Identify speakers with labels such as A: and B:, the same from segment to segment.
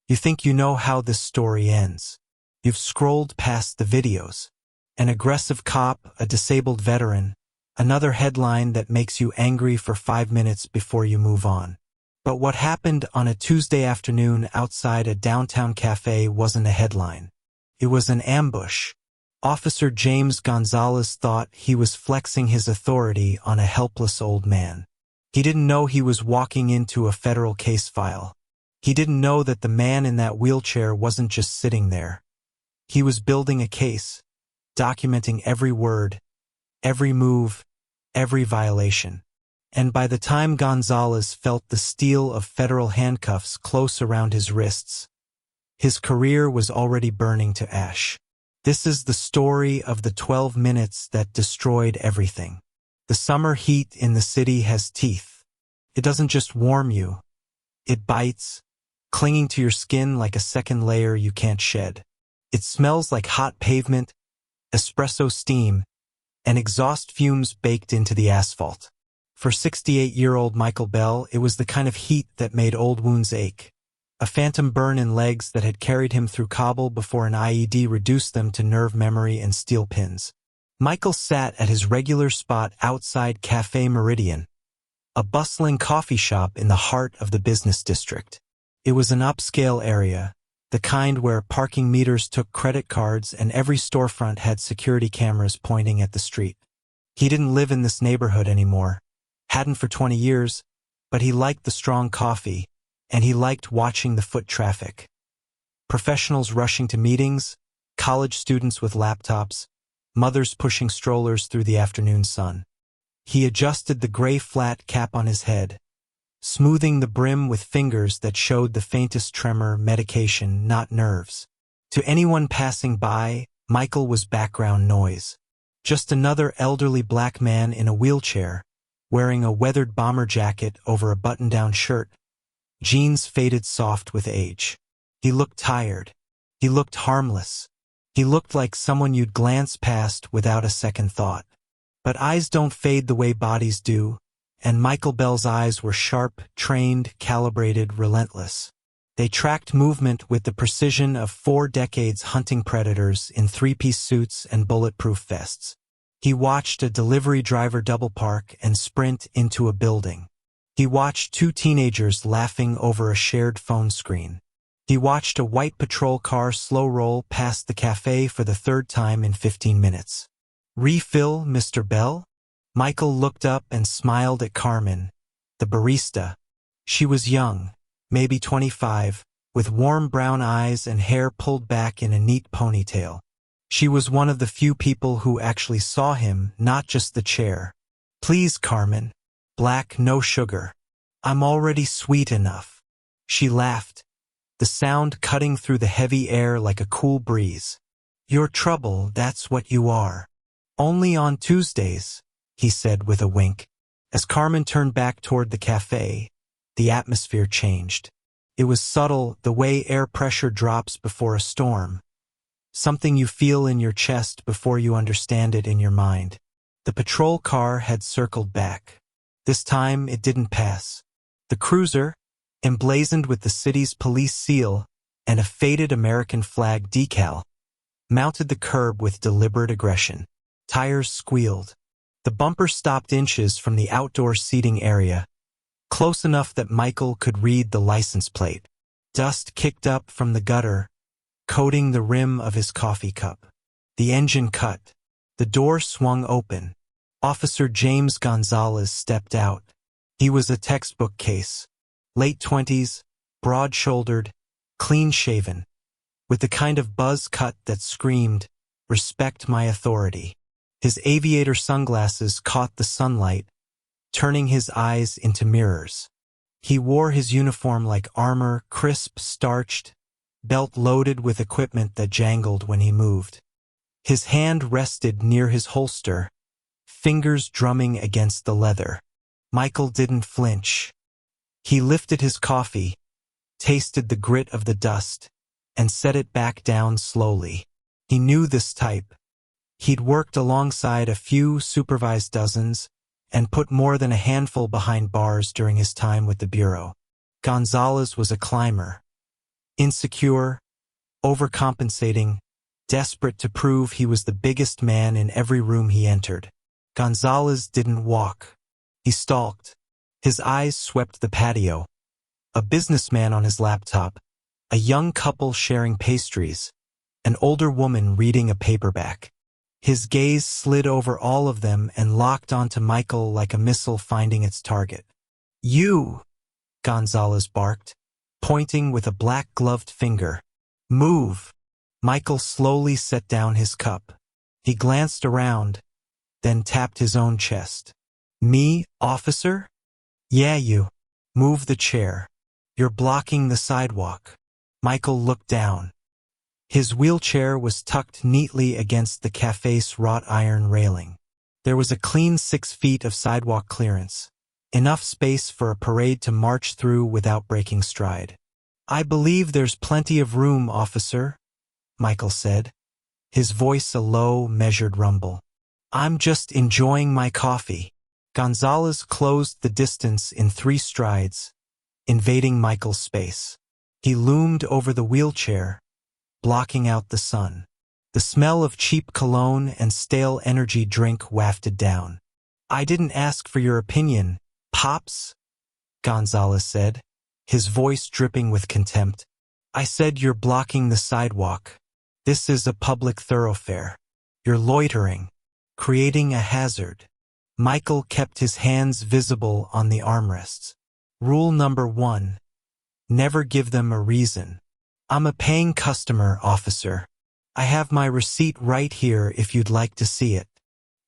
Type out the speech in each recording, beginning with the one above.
A: You think you know how this story ends. You've scrolled past the videos. An aggressive cop, a disabled veteran, another headline that makes you angry for 5 minutes before you move on. But what happened on a Tuesday afternoon outside a downtown cafe wasn't a headline. It was an ambush. Officer James Gonzalez thought he was flexing his authority on a helpless old man. He didn't know he was walking into a federal case file. He didn't know that the man in that wheelchair wasn't just sitting there. He was building a case, documenting every word, every move, every violation. And by the time Gonzalez felt the steel of federal handcuffs close around his wrists, his career was already burning to ash. This is the story of the 12 minutes that destroyed everything. The summer heat in the city has teeth. It doesn't just warm you. It bites, clinging to your skin like a second layer you can't shed. It smells like hot pavement, espresso steam, and exhaust fumes baked into the asphalt. For 68-year-old Michael Bell, it was the kind of heat that made old wounds ache. A phantom burn in legs that had carried him through Kabul before an IED reduced them to nerve memory and steel pins. Michael sat at his regular spot outside Café Meridian, a bustling coffee shop in the heart of the business district. It was an upscale area, the kind where parking meters took credit cards and every storefront had security cameras pointing at the street. He didn't live in this neighborhood anymore, hadn't for 20 years, but he liked the strong coffee, and he liked watching the foot traffic. Professionals rushing to meetings, college students with laptops, mothers pushing strollers through the afternoon sun. He adjusted the gray flat cap on his head, smoothing the brim with fingers that showed the faintest tremor, medication, not nerves. To anyone passing by, Michael was background noise. Just another elderly black man in a wheelchair, wearing a weathered bomber jacket over a button-down shirt, jeans faded soft with age. He looked tired. He looked harmless. He looked like someone you'd glance past without a second thought. But eyes don't fade the way bodies do, and Michael Bell's eyes were sharp, trained, calibrated, relentless. They tracked movement with the precision of 4 decades hunting predators in 3-piece suits and bulletproof vests. He watched a delivery driver double park and sprint into a building. He watched 2 teenagers laughing over a shared phone screen. He watched a white patrol car slow roll past the cafe for the 3rd time in 15 minutes. "Refill, Mr. Bell?" Michael looked up and smiled at Carmen, the barista. She was young, maybe 25, with warm brown eyes and hair pulled back in a neat ponytail. She was one of the few people who actually saw him, not just the chair. "Please, Carmen. Black, no sugar. I'm already sweet enough." She laughed, the sound cutting through the heavy air like a cool breeze. "You're trouble, that's what you are. Only on Tuesdays," he said with a wink. As Carmen turned back toward the cafe, the atmosphere changed. It was subtle, the way air pressure drops before a storm. Something you feel in your chest before you understand it in your mind. The patrol car had circled back. This time it didn't pass. The cruiser, emblazoned with the city's police seal and a faded American flag decal, mounted the curb with deliberate aggression. Tires squealed. The bumper stopped inches from the outdoor seating area, close enough that Michael could read the license plate. Dust kicked up from the gutter, coating the rim of his coffee cup. The engine cut. The door swung open. Officer James Gonzalez stepped out. He was a textbook case. Late 20s, broad-shouldered, clean-shaven, with the kind of buzz cut that screamed, "Respect my authority." His aviator sunglasses caught the sunlight, turning his eyes into mirrors. He wore his uniform like armor, crisp, starched, belt loaded with equipment that jangled when he moved. His hand rested near his holster, fingers drumming against the leather. Michael didn't flinch. He lifted his coffee, tasted the grit of the dust, and set it back down slowly. He knew this type. He'd worked alongside a few, supervised dozens, and put more than a handful behind bars during his time with the Bureau. Gonzalez was a climber. Insecure, overcompensating, desperate to prove he was the biggest man in every room he entered. Gonzalez didn't walk. He stalked. His eyes swept the patio. A businessman on his laptop, a young couple sharing pastries, an older woman reading a paperback. His gaze slid over all of them and locked onto Michael like a missile finding its target. "You!" Gonzalez barked, pointing with a black-gloved finger. "Move!" Michael slowly set down his cup. He glanced around, then tapped his own chest. "Me, officer?" "Yeah, you. Move the chair. You're blocking the sidewalk." Michael looked down. His wheelchair was tucked neatly against the café's wrought iron railing. There was a clean 6 feet of sidewalk clearance, enough space for a parade to march through without breaking stride. "I believe there's plenty of room, officer," Michael said, his voice a low, measured rumble. "I'm just enjoying my coffee." Gonzalez closed the distance in 3 strides, invading Michael's space. He loomed over the wheelchair, blocking out the sun. The smell of cheap cologne and stale energy drink wafted down. "I didn't ask for your opinion, Pops," Gonzalez said, his voice dripping with contempt. "I said you're blocking the sidewalk. This is a public thoroughfare. You're loitering, creating a hazard." Michael kept his hands visible on the armrests. "Rule number 1. Never give them a reason." "I'm a paying customer, officer. I have my receipt right here if you'd like to see it."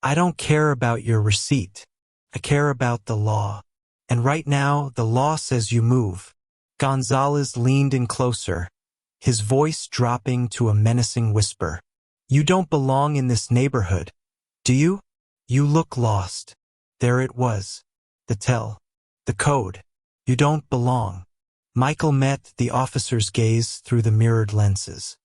A: "I don't care about your receipt. I care about the law. And right now, the law says you move." Gonzalez leaned in closer, his voice dropping to a menacing whisper. "You don't belong in this neighborhood, do you? You look lost." There it was. The tell. The code. You don't belong. Michael met the officer's gaze through the mirrored lenses.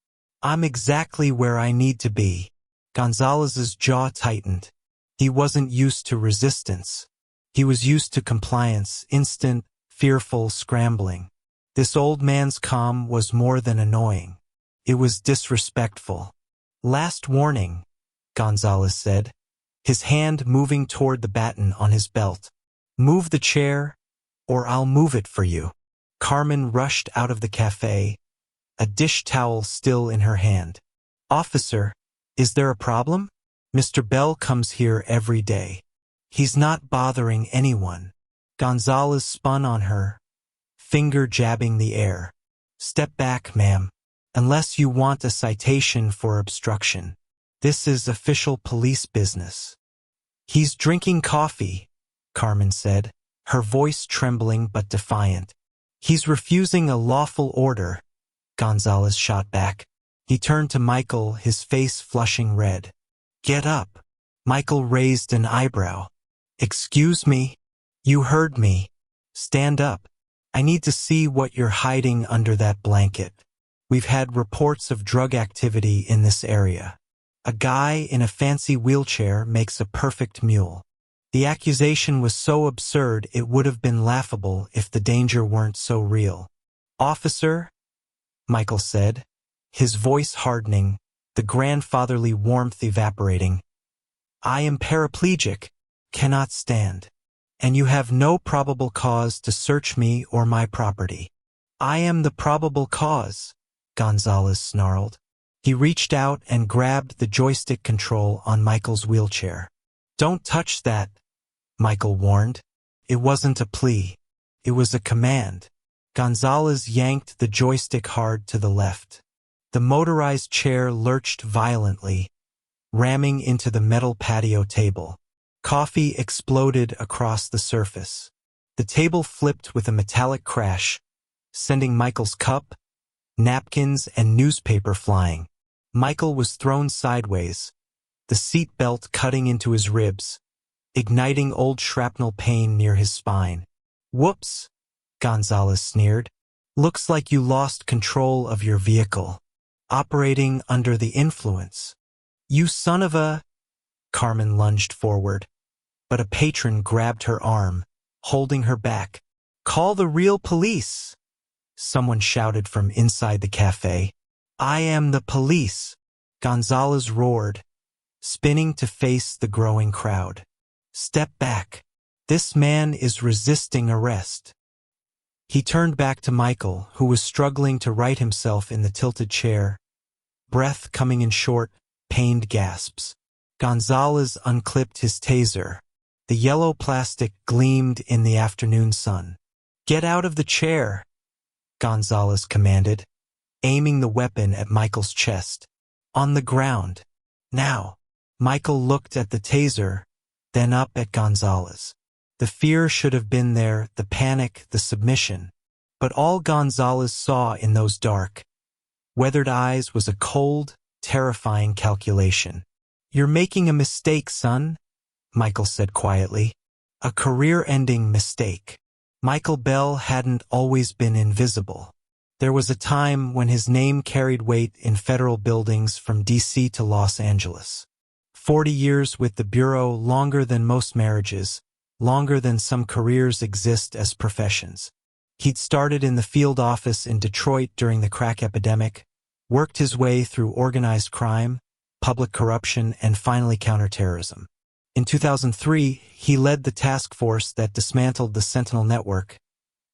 A: "I'm exactly where I need to be." Gonzalez's jaw tightened. He wasn't used to resistance. He was used to compliance, instant, fearful scrambling. This old man's calm was more than annoying. It was disrespectful. "Last warning," Gonzalez said, his hand moving toward the baton on his belt. "Move the chair, or I'll move it for you." Carmen rushed out of the café, a dish towel still in her hand. "Officer, is there a problem? Mr. Bell comes here every day. He's not bothering anyone." Gonzalez spun on her, finger jabbing the air. "Step back, ma'am, unless you want a citation for obstruction. This is official police business." "He's drinking coffee," Carmen said, her voice trembling but defiant. "He's refusing a lawful order," Gonzalez shot back. He turned to Michael, his face flushing red. "Get up." Michael raised an eyebrow. "Excuse me? You heard me. Stand up. I need to see what you're hiding under that blanket. We've had reports of drug activity in this area. A guy in a fancy wheelchair makes a perfect mule." The accusation was so absurd it would have been laughable if the danger weren't so real. "Officer," Michael said, his voice hardening, the grandfatherly warmth evaporating, "I am paraplegic, cannot stand, and you have no probable cause to search me or my property." "I am the probable cause," Gonzalez snarled. He reached out and grabbed the joystick control on Michael's wheelchair. "Don't touch that," Michael warned. It wasn't a plea. It was a command. Gonzalez yanked the joystick hard to the left. The motorized chair lurched violently, ramming into the metal patio table. Coffee exploded across the surface. The table flipped with a metallic crash, sending Michael's cup, napkins, and newspaper flying. Michael was thrown sideways, the seat belt cutting into his ribs, igniting old shrapnel pain near his spine. "Whoops," Gonzalez sneered. "Looks like you lost control of your vehicle. Operating under the influence." "You son of a—" Carmen lunged forward, but a patron grabbed her arm, holding her back. "Call the real police." someone shouted from inside the cafe. "I am the police," Gonzalez roared, spinning to face the growing crowd. "Step back. This man is resisting arrest." He turned back to Michael, who was struggling to right himself in the tilted chair, breath coming in short, pained gasps. Gonzalez unclipped his taser. The yellow plastic gleamed in the afternoon sun. "Get out of the chair," Gonzalez commanded, aiming the weapon at Michael's chest. "On the ground. Now." Michael looked at the taser, then up at Gonzalez. The fear should have been there, the panic, the submission. But all Gonzalez saw in those dark, weathered eyes was a cold, terrifying calculation. "You're making a mistake, son," Michael said quietly. "A career-ending mistake." Michael Bell hadn't always been invisible. There was a time when his name carried weight in federal buildings from D.C. to Los Angeles. 40 years with the Bureau, longer than most marriages, longer than some careers exist as professions. He'd started in the field office in Detroit during the crack epidemic, worked his way through organized crime, public corruption, and finally counterterrorism. In 2003, he led the task force that dismantled the Sentinel Network,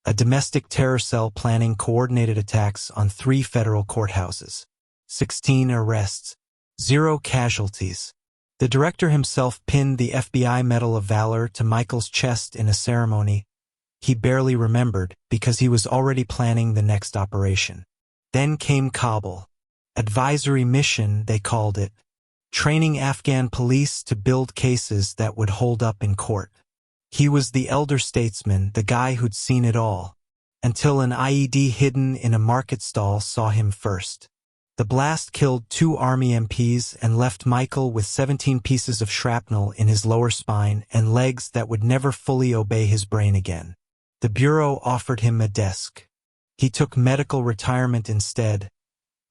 A: a domestic terror cell planning coordinated attacks on 3 federal courthouses. 16 arrests, 0 casualties. The director himself pinned the FBI Medal of Valor to Michael's chest in a ceremony he barely remembered because he was already planning the next operation. Then came Kabul. Advisory mission, they called it. Training Afghan police to build cases that would hold up in court. He was the elder statesman, the guy who'd seen it all, until an IED hidden in a market stall saw him first. The blast killed 2 Army MPs and left Michael with 17 pieces of shrapnel in his lower spine and legs that would never fully obey his brain again. The Bureau offered him a desk. He took medical retirement instead,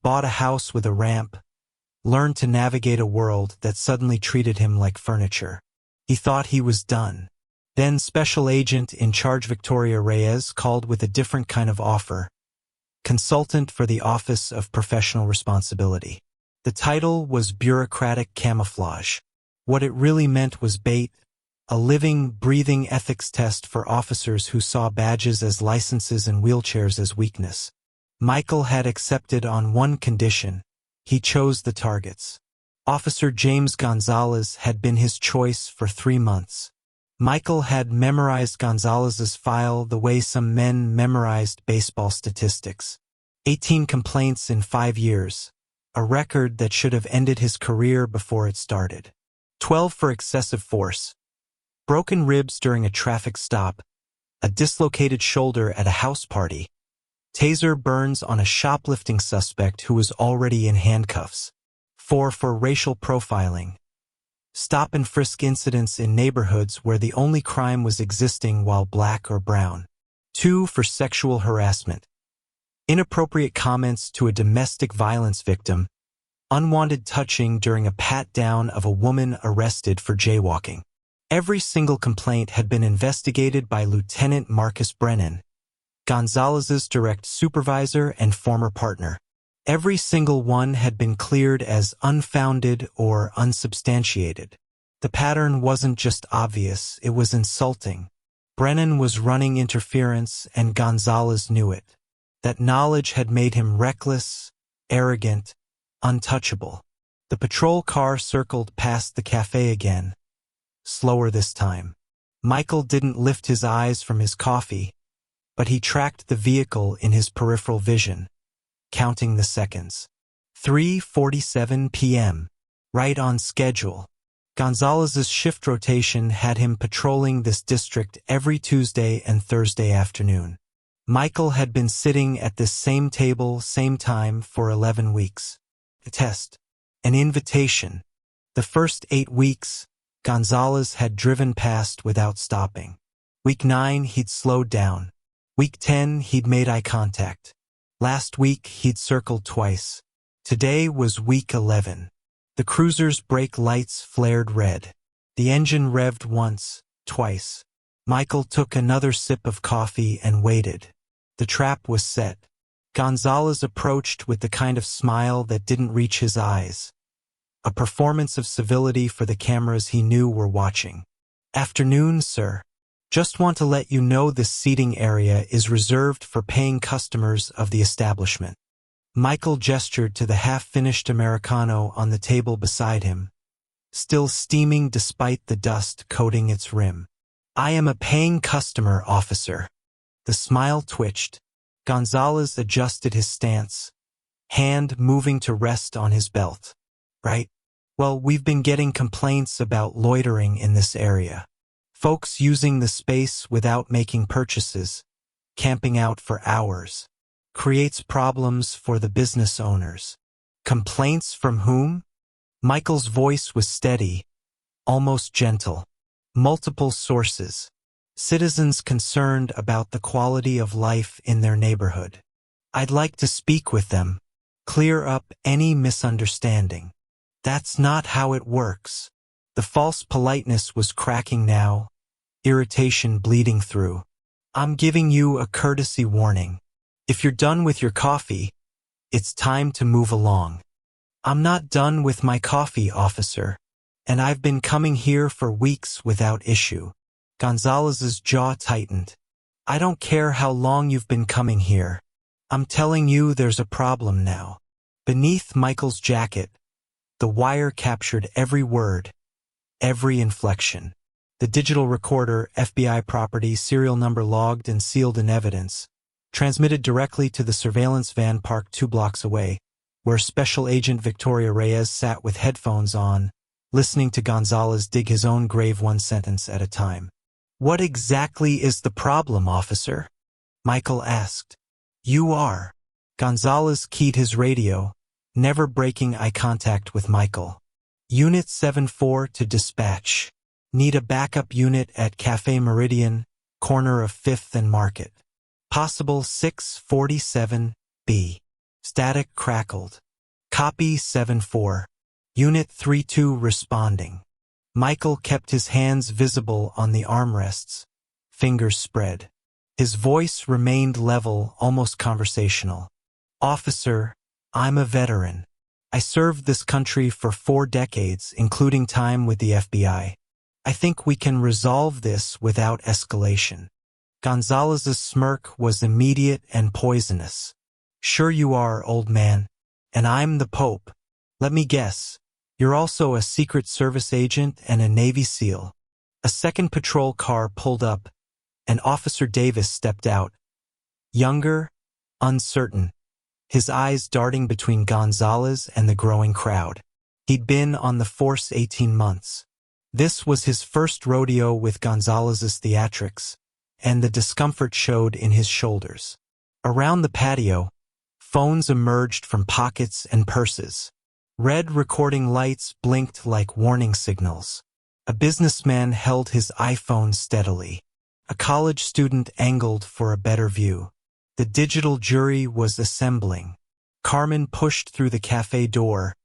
A: bought a house with a ramp, learned to navigate a world that suddenly treated him like furniture. He thought he was done. Then Special Agent in Charge Victoria Reyes called with a different kind of offer. Consultant for the Office of Professional Responsibility. The title was bureaucratic camouflage. What it really meant was bait, a living, breathing ethics test for officers who saw badges as licenses and wheelchairs as weakness. Michael had accepted on one condition. He chose the targets. Officer James Gonzalez had been his choice for 3 months. Michael had memorized Gonzalez's file the way some men memorized baseball statistics. 18 complaints in 5 years, a record that should have ended his career before it started. 12 for excessive force, broken ribs during a traffic stop, a dislocated shoulder at a house party, taser burns on a shoplifting suspect who was already in handcuffs. 4 for racial profiling, stop and frisk incidents in neighborhoods where the only crime was existing while black or brown. 2 for sexual harassment, inappropriate comments to a domestic violence victim, unwanted touching during a pat-down of a woman arrested for jaywalking. Every single complaint had been investigated by Lieutenant Marcus Brennan, Gonzalez's direct supervisor and former partner. Every single one had been cleared as unfounded or unsubstantiated. The pattern wasn't just obvious, it was insulting. Brennan was running interference and Gonzalez knew it. That knowledge had made him reckless, arrogant, untouchable. The patrol car circled past the cafe again, slower this time. Michael didn't lift his eyes from his coffee, but he tracked the vehicle in his peripheral vision, counting the seconds. 3:47 p.m. Right on schedule. Gonzalez's shift rotation had him patrolling this district every Tuesday and Thursday afternoon. Michael had been sitting at this same table, same time for 11 weeks. A test. An invitation. The first 8 weeks, Gonzalez had driven past without stopping. Week 9, he'd slowed down. Week 10, he'd made eye contact. Last week, he'd circled twice. Today was week 11. The cruiser's brake lights flared red. The engine revved once, twice. Michael took another sip of coffee and waited. The trap was set. Gonzalez approached with the kind of smile that didn't reach his eyes. A performance of civility for the cameras he knew were watching. "Afternoon, sir. Just want to let you know this seating area is reserved for paying customers of the establishment." Michael gestured to the half-finished Americano on the table beside him, still steaming despite the dust coating its rim. "I am a paying customer, officer." The smile twitched. Gonzalez adjusted his stance, hand moving to rest on his belt. "Right? Well, we've been getting complaints about loitering in this area. Folks using the space without making purchases, camping out for hours. Creates problems for the business owners." "Complaints from whom?" Michael's voice was steady, almost gentle. "Multiple sources. Citizens concerned about the quality of life in their neighborhood. I'd like to speak with them, clear up any misunderstanding." "That's not how it works." The false politeness was cracking now, irritation bleeding through. "I'm giving you a courtesy warning. If you're done with your coffee, it's time to move along." "I'm not done with my coffee, officer, and I've been coming here for weeks without issue." Gonzalez's jaw tightened. "I don't care how long you've been coming here. I'm telling you there's a problem now." Beneath Michael's jacket, the wire captured every word, every inflection. The digital recorder, FBI property, serial number logged and sealed in evidence, transmitted directly to the surveillance van parked 2 blocks away, where Special Agent Victoria Reyes sat with headphones on, listening to Gonzalez dig his own grave one sentence at a time. "What exactly is the problem, officer?" Michael asked. "You are." Gonzalez keyed his radio, never breaking eye contact with Michael. "Unit 74 to dispatch. Need a backup unit at Café Meridian, corner of 5th and Market. Possible 647B. Static crackled. Copy 74. Unit 32 responding." Michael kept his hands visible on the armrests, fingers spread. His voice remained level, almost conversational. "Officer, I'm a veteran. I served this country for 4 decades, including time with the FBI. I think we can resolve this without escalation." Gonzalez's smirk was immediate and poisonous. "Sure you are, old man. And I'm the Pope. Let me guess. You're also a Secret Service agent and a Navy SEAL." A second patrol car pulled up, and Officer Davis stepped out. Younger, uncertain, his eyes darting between Gonzalez and the growing crowd. He'd been on the force 18 months. This was his first rodeo with Gonzalez's theatrics, and the discomfort showed in his shoulders. Around the patio, phones emerged from pockets and purses. Red recording lights blinked like warning signals. A businessman held his iPhone steadily. A college student angled for a better view. The digital jury was assembling. Carmen pushed through the cafe door,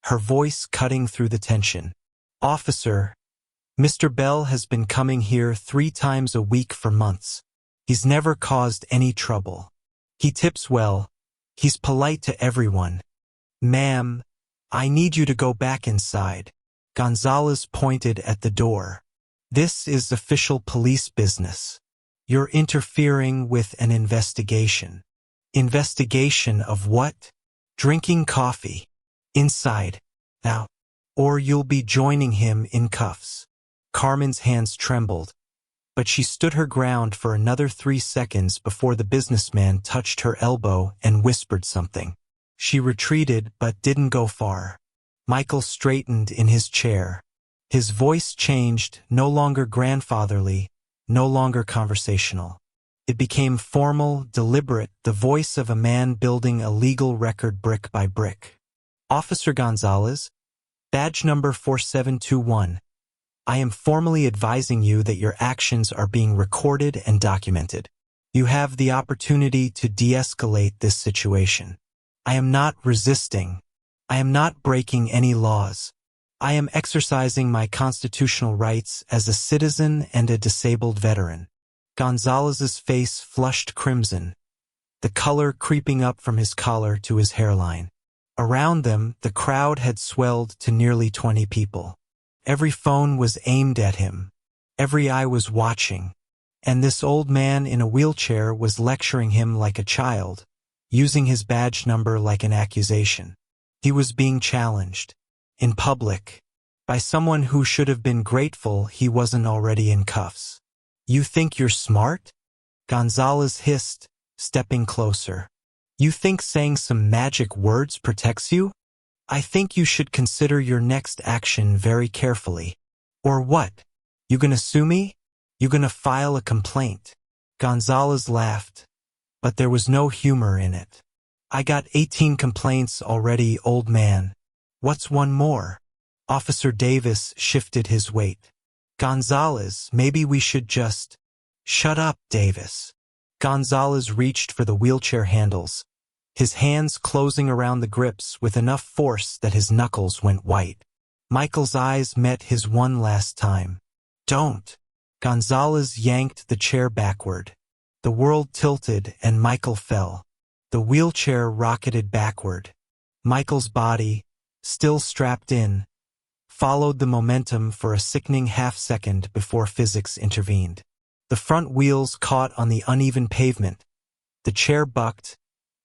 A: her voice cutting through the tension. "Officer, Mr. Bell has been coming here 3 times a week for months. He's never caused any trouble. He tips well. He's polite to everyone. Ma'am, I need you to go back inside." Gonzalez pointed at the door. "This is official police business. You're interfering with an investigation." "Investigation of what?" "Drinking coffee. Inside. Now. Or you'll be joining him in cuffs." Carmen's hands trembled, but she stood her ground for another 3 seconds before the businessman touched her elbow and whispered something. She retreated but didn't go far. Michael straightened in his chair. His voice changed, no longer grandfatherly, no longer conversational. It became formal, deliberate, the voice of a man building a legal record brick by brick. "Officer Gonzalez, badge number 4721. I am formally advising you that your actions are being recorded and documented. You have the opportunity to de-escalate this situation. I am not resisting. I am not breaking any laws. I am exercising my constitutional rights as a citizen and a disabled veteran." Gonzalez's face flushed crimson, the color creeping up from his collar to his hairline. Around them, the crowd had swelled to nearly 20 people. Every phone was aimed at him. Every eye was watching. And this old man in a wheelchair was lecturing him like a child, using his badge number like an accusation. He was being challenged, in public, by someone who should have been grateful he wasn't already in cuffs. "You think you're smart?" Gonzalez hissed, stepping closer. "You think saying some magic words protects you? I think you should consider your next action very carefully." "Or what? You gonna sue me? You gonna file a complaint?" Gonzalez laughed, but there was no humor in it. "I got 18 complaints already, old man. What's one more?" Officer Davis shifted his weight. "Gonzalez, maybe we should just—" "Shut up, Davis." Gonzalez reached for the wheelchair handles, his hands closing around the grips with enough force that his knuckles went white. Michael's eyes met his one last time. "Don't." Gonzalez yanked the chair backward. The world tilted and Michael fell. The wheelchair rocketed backward. Michael's body, still strapped in, followed the momentum for a sickening half-second before physics intervened. The front wheels caught on the uneven pavement, the chair bucked,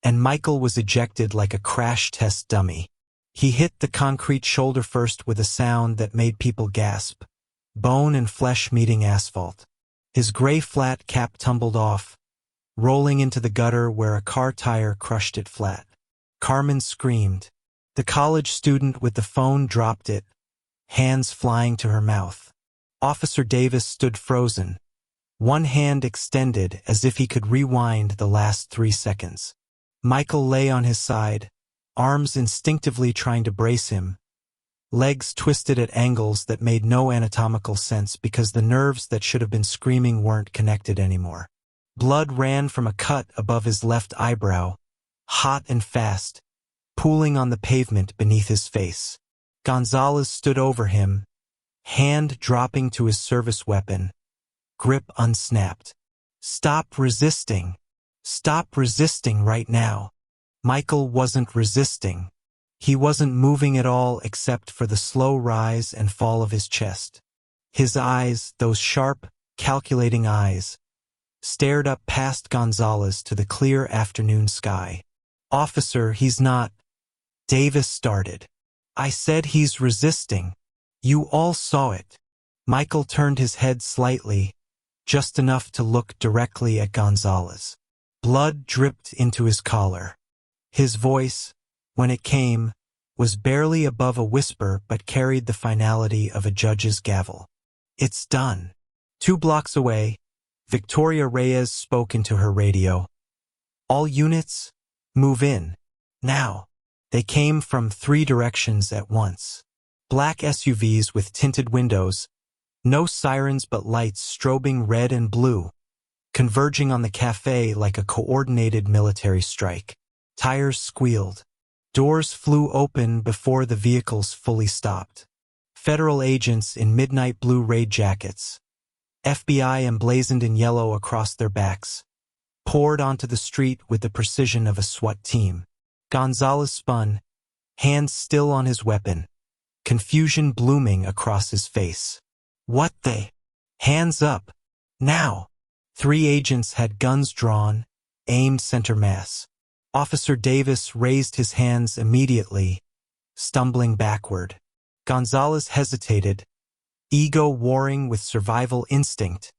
A: and Michael was ejected like a crash test dummy. He hit the concrete shoulder first with a sound that made people gasp, bone and flesh meeting asphalt. His gray flat cap tumbled off, rolling into the gutter where a car tire crushed it flat. Carmen screamed. The college student with the phone dropped it, hands flying to her mouth. Officer Davis stood frozen, one hand extended as if he could rewind the last 3 seconds. Michael lay on his side, arms instinctively trying to brace him, legs twisted at angles that made no anatomical sense because the nerves that should have been screaming weren't connected anymore. Blood ran from a cut above his left eyebrow, hot and fast, pooling on the pavement beneath his face. Gonzalez stood over him, hand dropping to his service weapon, grip unsnapped. "Stop resisting. Stop resisting right now." Michael wasn't resisting. He wasn't moving at all except for the slow rise and fall of his chest. His eyes, those sharp, calculating eyes, stared up past Gonzalez to the clear afternoon sky. "Officer, he's not—" Davis started. "I said he's resisting. You all saw it." Michael turned his head slightly, just enough to look directly at Gonzalez. Blood dripped into his collar. His voice, when it came, was barely above a whisper but carried the finality of a judge's gavel. "It's done." 2 blocks away, Victoria Reyes spoke into her radio. "All units, move in. Now." They came from 3 directions at once. Black SUVs with tinted windows, no sirens but lights strobing red and blue, converging on the café like a coordinated military strike. Tires squealed. Doors flew open before the vehicles fully stopped. Federal agents in midnight blue raid jackets, FBI emblazoned in yellow across their backs, poured onto the street with the precision of a SWAT team. Gonzalez spun, hands still on his weapon, confusion blooming across his face. "What the—" "Hands up. Now." 3 agents had guns drawn, aimed center mass. Officer Davis raised his hands immediately, stumbling backward. Gonzalez hesitated, ego warring with survival instinct,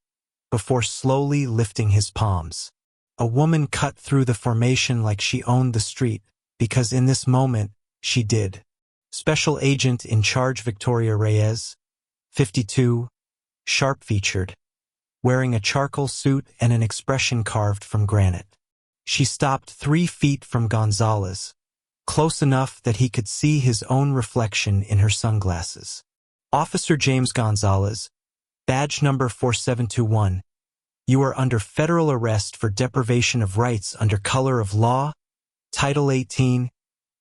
A: before slowly lifting his palms. A woman cut through the formation like she owned the street, because in this moment, she did. Special Agent in Charge Victoria Reyes, 52, sharp-featured, wearing a charcoal suit and an expression carved from granite. She stopped 3 feet from Gonzalez, close enough that he could see his own reflection in her sunglasses. "Officer James Gonzalez, badge number 4721, you are under federal arrest for deprivation of rights under color of law, Title 18,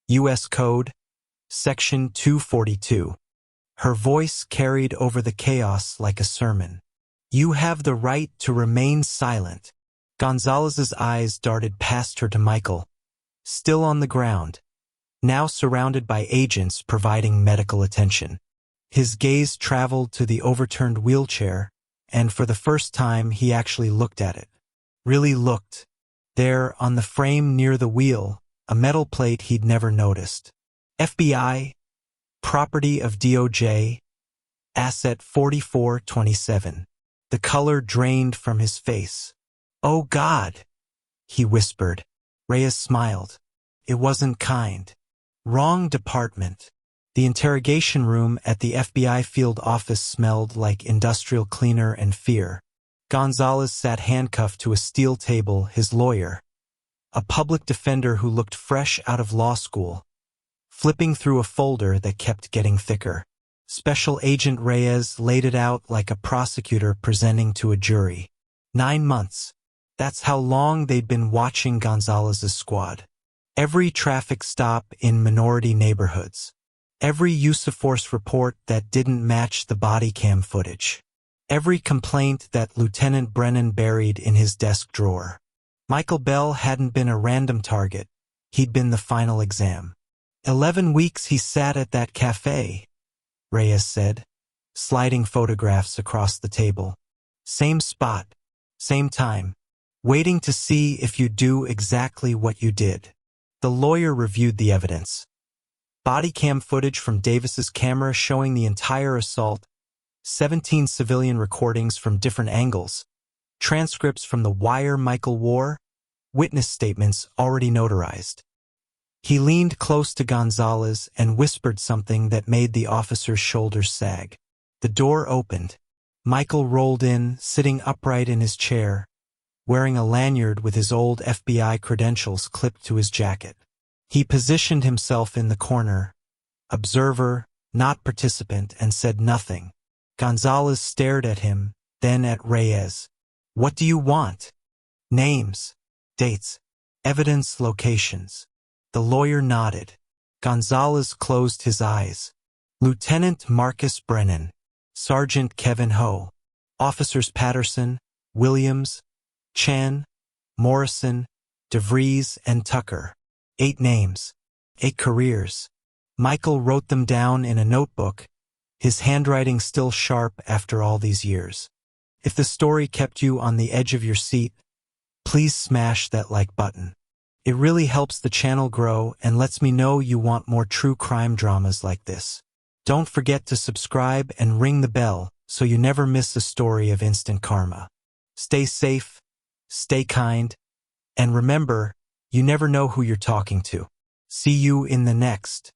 A: U.S. Code, Section 242. Her voice carried over the chaos like a sermon. "You have the right to remain silent. Gonzalez's eyes darted past her to Michael, still on the ground, now surrounded by agents providing medical attention. His gaze traveled to the overturned wheelchair, and for the first time he actually looked at it. Really looked. There, on the frame near the wheel, a metal plate he'd never noticed. FBI, property of DOJ, asset 4427. The color drained from his face. "Oh God," he whispered. Reyes smiled. It wasn't kind. Wrong department. The interrogation room at the FBI field office smelled like industrial cleaner and fear. Gonzalez sat handcuffed to a steel table, his lawyer, a public defender who looked fresh out of law school, flipping through a folder that kept getting thicker. Special Agent Reyes laid it out like a prosecutor presenting to a jury. 9 months. That's how long they'd been watching Gonzalez's squad. Every traffic stop in minority neighborhoods. Every use of force report that didn't match the body cam footage. Every complaint that Lieutenant Brennan buried in his desk drawer. Michael Bell hadn't been a random target. He'd been the final exam. 11 weeks he sat at that café, Reyes said, sliding photographs across the table. Same spot, same time, waiting to see if you do exactly what you did. The lawyer reviewed the evidence. Body cam footage from Davis's camera showing the entire assault, 17 civilian recordings from different angles, transcripts from the wire Michael wore, witness statements already notarized. He leaned close to Gonzalez and whispered something that made the officer's shoulders sag. The door opened. Michael rolled in, sitting upright in his chair, wearing a lanyard with his old FBI credentials clipped to his jacket. He positioned himself in the corner, observer, not participant, and said nothing. Gonzalez stared at him, then at Reyes. "What do you want?" "Names, dates, evidence, locations." The lawyer nodded. Gonzalez closed his eyes. Lieutenant Marcus Brennan, Sergeant Kevin Ho, Officers Patterson, Williams, Chan, Morrison, DeVries, and Tucker. 8 names, 8 careers. Michael wrote them down in a notebook, his handwriting still sharp after all these years. If the story kept you on the edge of your seat, please smash that like button. It really helps the channel grow and lets me know you want more true crime dramas like this. Don't forget to subscribe and ring the bell so you never miss a story of instant karma. Stay safe, stay kind, and remember, you never know who you're talking to. See you in the next.